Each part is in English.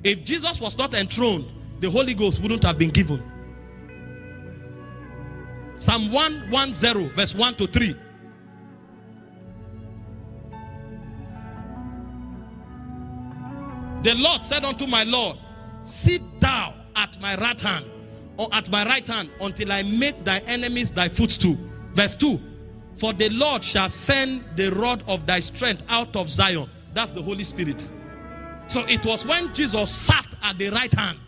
If Jesus was not enthroned, the Holy Ghost wouldn't have been given. Psalm 110 verse 1 to 3. The Lord said unto my Lord, sit thou at my right hand, or at my right hand, until I make thy enemies thy footstool. Verse 2. For the Lord shall send the rod of thy strength out of Zion. That's the Holy Spirit. So it was when Jesus sat at the right hand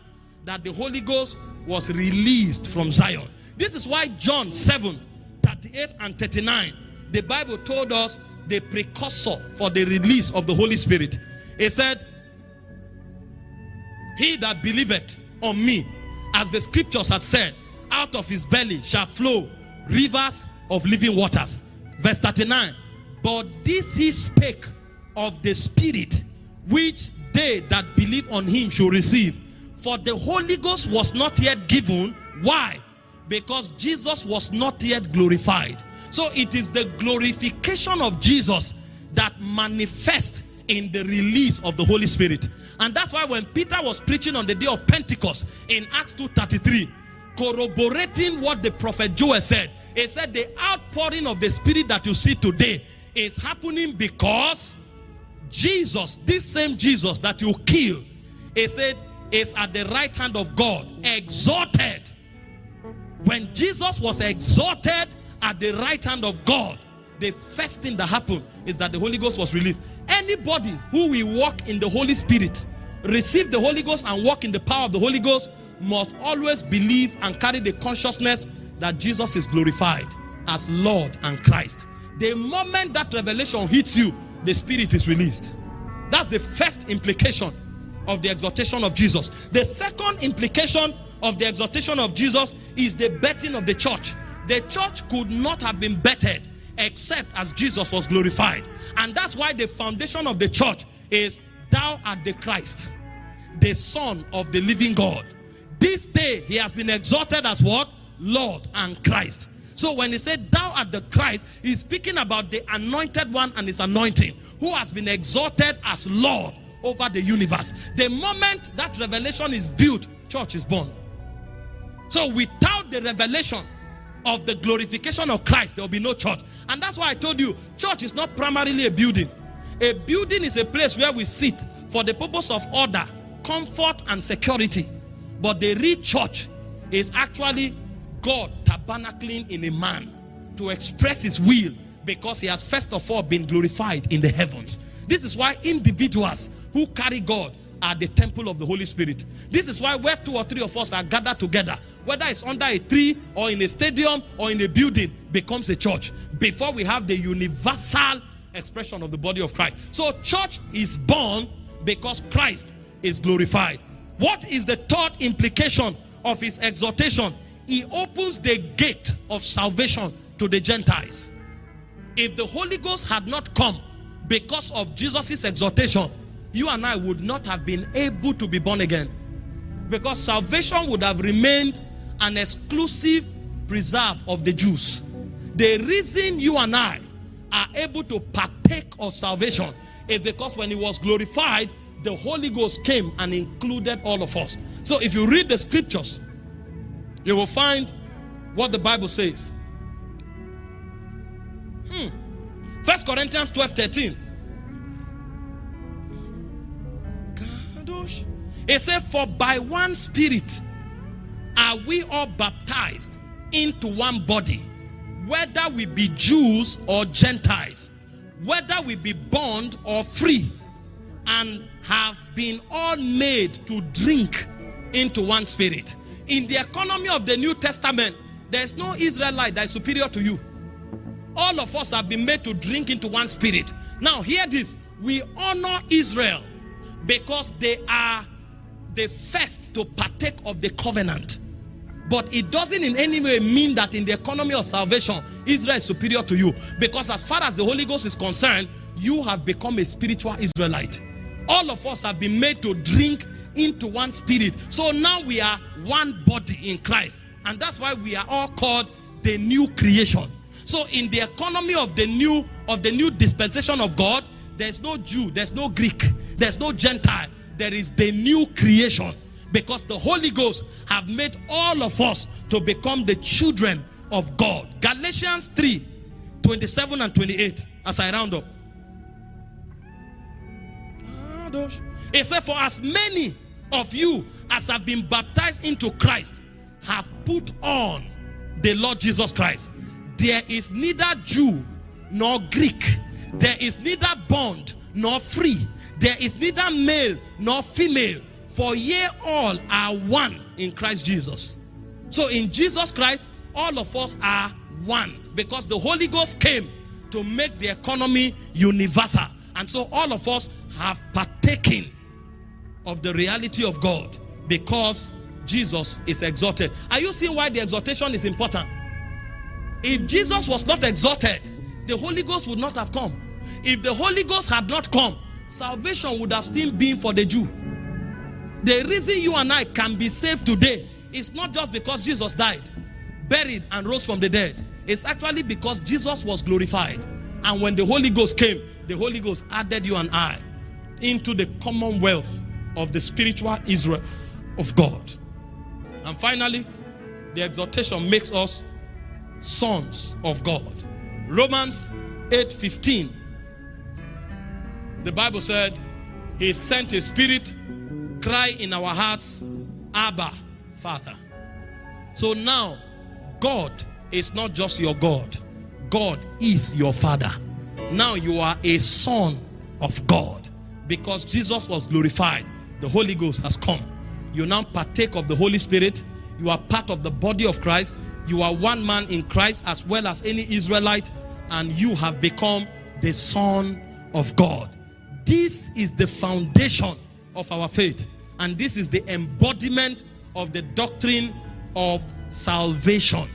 that the Holy Ghost was released from Zion. This is why John 7:38 and 39, the Bible told us the precursor for the release of the Holy Spirit. It said, he that believeth on me, as the scriptures had said, out of his belly shall flow rivers of living waters. Verse 39. But this he spake of the Spirit, which they that believe on him should receive. For the Holy Ghost was not yet given. Why? Because Jesus was not yet glorified. So it is the glorification of Jesus that manifests in the release of the Holy Spirit. And that's why when Peter was preaching on the day of Pentecost in Acts 2:33, corroborating what the prophet Joel said, he said the outpouring of the Spirit that you see today is happening because Jesus, this same Jesus that you killed, he said is at the right hand of God, exalted. When Jesus was exalted at the right hand of God, the first thing that happened is that the Holy Ghost was released. Anybody who will walk in the Holy Spirit, receive the Holy Ghost and walk in the power of the Holy Ghost, must always believe and carry the consciousness that Jesus is glorified as Lord and Christ. The moment that revelation hits you, the Spirit is released. That's the first implication of the exaltation of Jesus. The second implication of the exaltation of Jesus is the birthing of the church. The church could not have been bettered except as Jesus was glorified. And that's why the foundation of the church is, thou art the Christ, the Son of the living God. This day he has been exalted as what? Lord and Christ. So when he said thou art the Christ, he's speaking about the anointed one and his anointing, who has been exalted as Lord over the universe. The moment that revelation is built, church is born. So without the revelation of the glorification of Christ, there will be no church. And that's why I told you, church is not primarily a building. A building is a place where we sit for the purpose of order, comfort, and security. But the real church is actually God tabernacling in a man to express his will, because he has first of all been glorified in the heavens. This is why individuals who carry God are the temple of the Holy Spirit. This is why where 2 or 3 of us are gathered together, whether it's under a tree or in a stadium or in a building, becomes a church, before we have the universal expression of the body of Christ. So church is born because Christ is glorified. What is the third implication of his exaltation? He opens the gate of salvation to the Gentiles. If the Holy Ghost had not come because of Jesus' exaltation, you and I would not have been able to be born again, because salvation would have remained an exclusive preserve of the Jews. The reason you and I are able to partake of salvation is because when he was glorified, the Holy Ghost came and included all of us. So if you read the scriptures, you will find what the Bible says. 1 Corinthians 12:13. It said, for by one Spirit are we all baptized into one body, whether we be Jews or Gentiles, whether we be bond or free, and have been all made to drink into one Spirit. In the economy of the New Testament, there's no Israelite that is superior to you. All of us have been made to drink into one Spirit. Now hear this. We honor Israel because they are the first to partake of the covenant. But it doesn't in any way mean that in the economy of salvation, Israel is superior to you. Because as far as the Holy Ghost is concerned, you have become a spiritual Israelite. All of us have been made to drink into one Spirit. So now we are one body in Christ. And that's why we are all called the new creation. So in the economy of the new dispensation of God, there's no Jew, there's no Greek, there's no Gentile, there is the new creation, because the Holy Ghost have made all of us to become the children of God. Galatians 3:27 and 28, as I round up. It said, for as many of you as have been baptized into Christ have put on the Lord Jesus Christ. There is neither Jew nor Greek. There is neither bond nor free. There is neither male nor female. For ye all are one in Christ Jesus. So in Jesus Christ, all of us are one, because the Holy Ghost came to make the economy universal. And so all of us have partaken of the reality of God, because Jesus is exalted. Are you seeing why the exaltation is important? If Jesus was not exalted, the Holy Ghost would not have come. If the Holy Ghost had not come, salvation would have still been for the Jew. The reason you and I can be saved today is not just because Jesus died, buried, and rose from the dead. It's actually because Jesus was glorified. And when the Holy Ghost came, the Holy Ghost added you and I into the commonwealth of the spiritual Israel of God. And finally, the exaltation makes us sons of God. Romans 8:15. The Bible said, He sent His Spirit, cry in our hearts, Abba, Father. So now, God is not just your God. God is your Father. Now you are a son of God. Because Jesus was glorified, the Holy Ghost has come. You now partake of the Holy Spirit. You are part of the body of Christ. You are one man in Christ as well as any Israelite. And you have become the Son of God. This is the foundation of our faith. And this is the embodiment of the doctrine of salvation.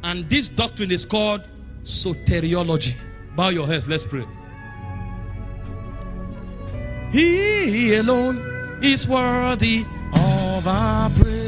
And this doctrine is called soteriology. Bow your heads, let's pray. He alone is worthy of our praise.